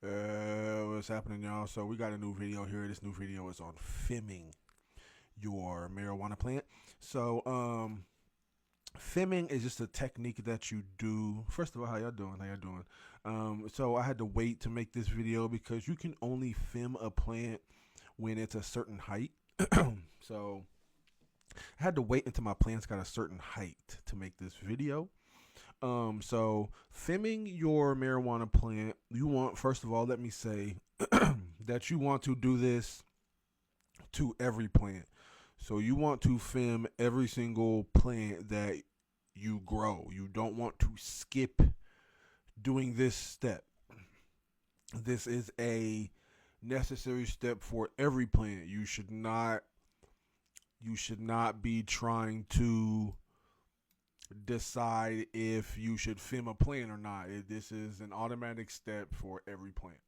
What's happening, y'all? So we got a new video here. This new video is on Fiming your marijuana plant. So Fiming is just a technique that you do. First of all, how y'all doing? How y'all doing? So I had to wait to make this video because you can only film a plant when it's a certain height. So I had to wait until my plants got a certain height to make this video. So filming your marijuana plant, you want, first of all, let me say that you want to do this to every plant. So you want to film every single plant that you grow. You don't want to skip doing this step. This is a necessary step for every plant. You should not be trying to decide if you should film a plant or not. This is an automatic step for every plant.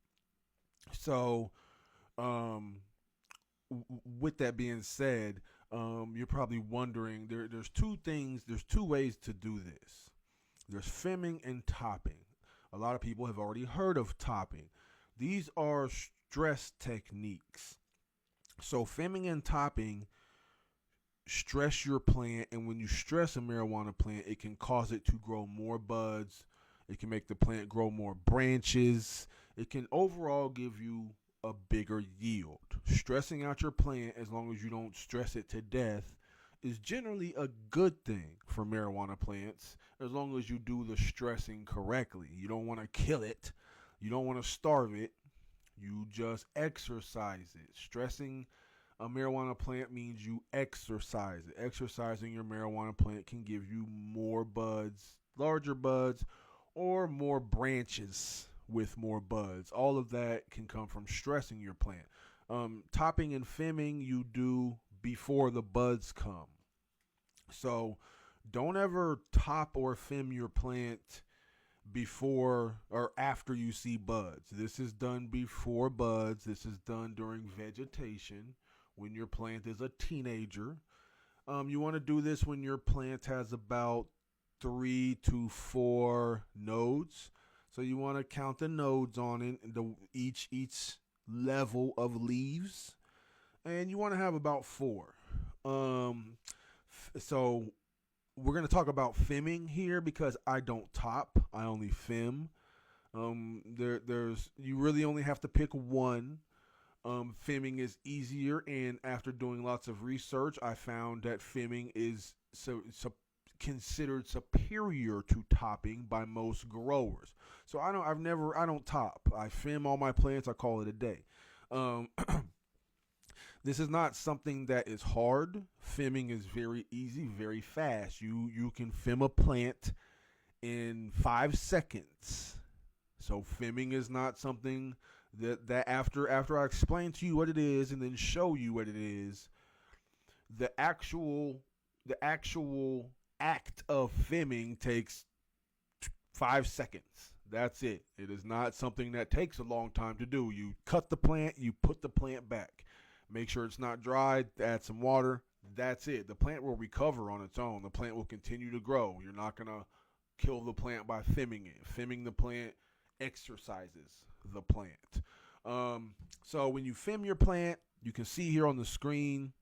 So, um, with that being said, you're probably wondering there's two things, there's two ways to do this. There's filming and topping. A lot of people have already heard of topping. These are stress techniques. So, filming and topping stress your plant, and when you stress a marijuana plant, it can cause it to grow more buds. It can make the plant grow more branches. It can overall give you a bigger yield. Stressing out your plant, as long as you don't stress it to death, is generally a good thing for marijuana plants, as long as you do the stressing correctly. You don't want to kill it. You don't want to starve it. You just exercise it. Stressing a marijuana plant means you exercise it. Exercising your marijuana plant can give you more buds, larger buds, or more branches with more buds. All of that can come from stressing your plant. Topping and filming you do before the buds come. So don't ever top or film your plant before or after you see buds. This is done before buds. This is done during vegetation, when your plant is a teenager. You want to do this when your plant has about 3 to 4 nodes. So you want to count the nodes on it, each level of leaves, and you want to have about 4. So we're going to talk about filming here because I don't top, I only film. There's you really only have to pick one. Filming is easier, and after doing lots of research, I found that filming is considered superior to topping by most growers. So I don't top. I film all my plants. I call it a day. Um, this is not something that is hard. Filming is very easy, very fast. You can film a plant in 5 seconds. So filming is not something that after I explain to you what it is and then show you what it is, the actual act of filming takes 5 seconds. That's it. It is not something that takes a long time to do. You cut the plant, you put the plant back. Make sure it's not dry, add some water. That's it. The plant will recover on its own. The plant will continue to grow. You're not going to kill the plant by filming it. Filming the plant exercises the plant. So when you film your plant, you can see here on the screen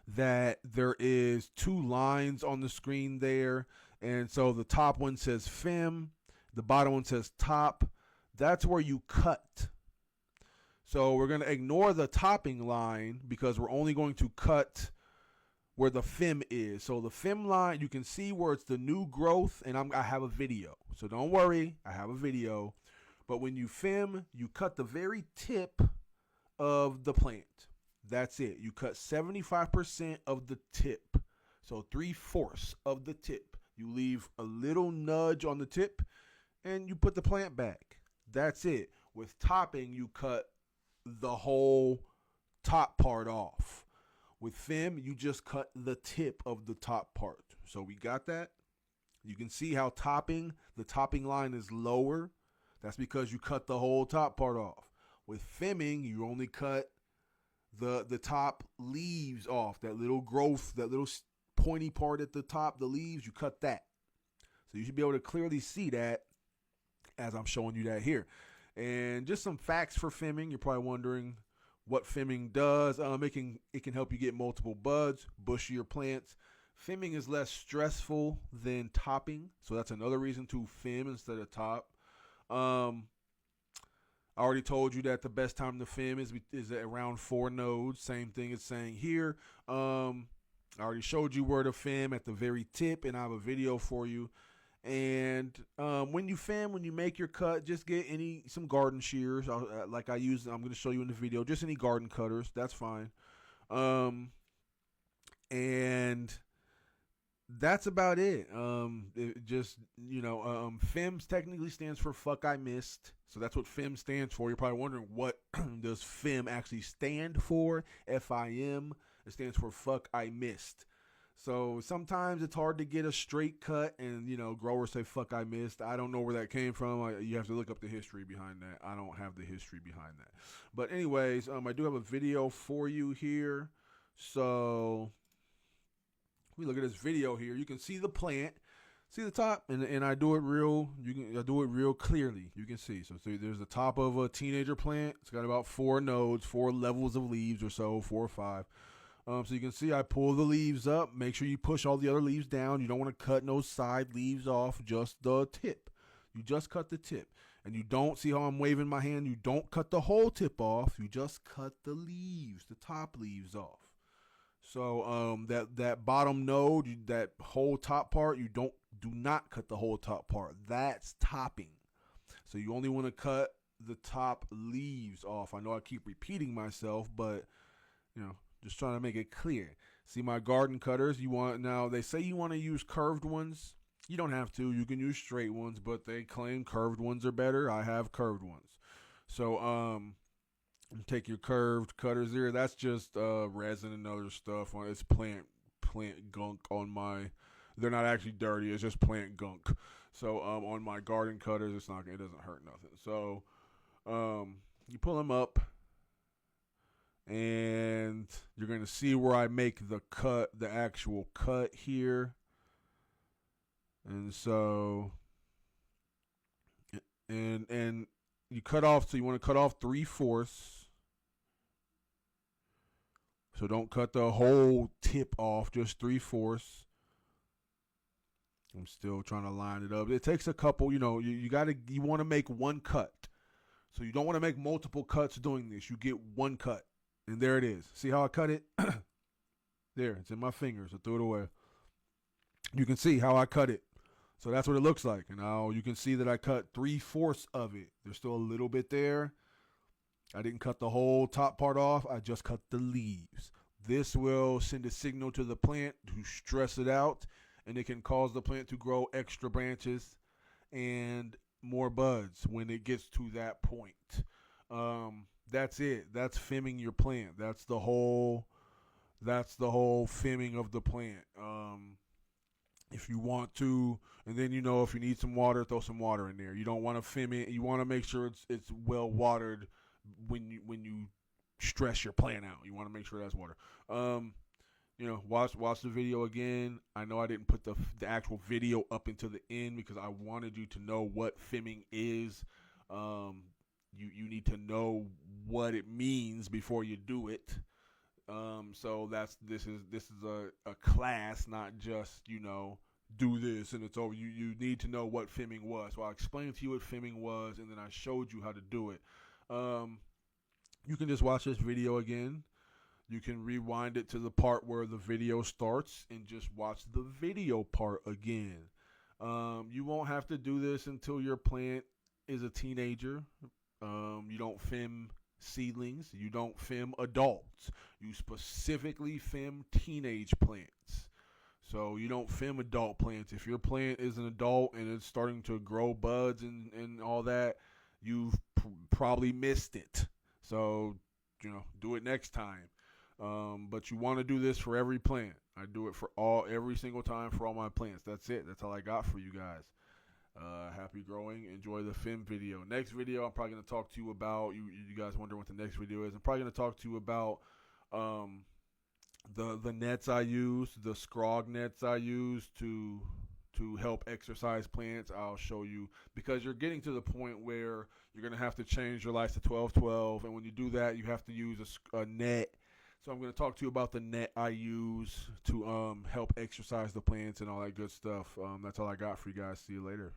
that there is 2 lines on the screen there. And so the top one says film, the bottom one says top. That's where you cut. So we're going to ignore the topping line because we're only going to cut where the film is. So the film line, you can see where it's the new growth, and I have a video. So don't worry, I have a video. But when you film, you cut the very tip of the plant. That's it. You cut 75% of the tip. So 3/4 of the tip. You leave a little nudge on the tip, and you put the plant back. That's it. With topping, you cut the whole top part off. With film, you just cut the tip of the top part. So we got that. You can see how the topping line is lower. That's because you cut the whole top part off. With filming, you only cut the top leaves off. That little growth, that little pointy part at the top, the leaves, you cut that. So you should be able to clearly see that as I'm showing you that here. And just some facts for Fiming. You're probably wondering what Fiming does. It can help you get multiple buds, bushier plants. Fiming is less stressful than topping, so that's another reason to Fim instead of top. I already told you that the best time to Fim is at around 4 nodes. Same thing as saying here. I already showed you where to Fim at the very tip, and I have a video for you. And when you Fim, when you make your cut, just get some garden shears like I use. I'm going to show you in the video. Just any garden cutters, that's fine. And that's about it. Fims technically stands for fuck I missed. So that's what Fim stands for. You're probably wondering, what does Fim actually stand for? F-I-M. It stands for fuck I missed. So sometimes it's hard to get a straight cut, and growers say fuck I missed. I don't know where that came from. You have to look up the history behind that. I don't have the history behind that. But anyways, I do have a video for you here. So we look at this video here. You can see the plant, see the top, and I do it real clearly. You can see. So there's the top of a teenager plant. It's got about 4 nodes, 4 levels of leaves or so, 4 or 5. So you can see I pull the leaves up. Make sure you push all the other leaves down. You don't want to cut no side leaves off, just the tip. You just cut the tip. And you don't see how I'm waving my hand. You don't cut the whole tip off. You just cut the leaves, the top leaves off. So that bottom node, that whole top part, do not cut the whole top part. That's topping. So you only want to cut the top leaves off. I know I keep repeating myself, but just trying to make it clear. See my garden cutters. They say you want to use curved ones. You don't have to. You can use straight ones, but they claim curved ones are better. I have curved ones. So take your curved cutters there. That's just resin and other stuff. It's plant gunk on my. They're not actually dirty. It's just plant gunk. So on my garden cutters, it doesn't hurt nothing. So you pull them up, and you're going to see where I make the cut, the actual cut here. And so, and you cut off, so you want to cut off 3/4. So don't cut the whole tip off, just 3/4. I'm still trying to line it up. It takes a couple, you want to make one cut. So you don't want to make multiple cuts doing this. You get one cut. And there it is. See how I cut it? There, it's in my fingers. I threw it away. You can see how I cut it. So that's what it looks like. And now you can see that I cut 3/4 of it. There's still a little bit there. I didn't cut the whole top part off. I just cut the leaves. This will send a signal to the plant to stress it out, and it can cause the plant to grow extra branches and more buds when it gets to that point. That's it. That's Fiming your plant. That's the whole Fiming of the plant. If you want to, and then if you need some water, throw some water in there. You don't want to Fim it. You want to make sure it's well watered when you stress your plant out. You want to make sure that's water. Watch the video again. I know I didn't put the actual video up until the end because I wanted you to know what Fiming is. You need to know what it means before you do it. So this is a class, not just do this and it's over. You need to know what Fiming was. So I explained to you what Fiming was, and then I showed you how to do it. You can just watch this video again. You can rewind it to the part where the video starts and just watch the video part again. You won't have to do this until your plant is a teenager. You don't Fim seedlings. You don't Fim adults. You specifically Fim teenage plants. So you don't Fim adult plants. If your plant is an adult and it's starting to grow buds and all that, you've probably missed it. So, do it next time. But you want to do this for every plant. I do it for every single time for all my plants. That's it. That's all I got for you guys. Happy growing. Enjoy the Fim video. Next video, I'm probably going to talk to you about, you guys wonder what the next video is. I'm probably going to talk to you about the nets I use, the scrog nets I use to to help exercise plants. I'll show you, because you're getting to the point where you're going to have to change your lights to 12-12, and when you do that, you have to use a net. So I'm going to talk to you about the net I use to help exercise the plants and all that good stuff. That's all I got for you guys. See you later.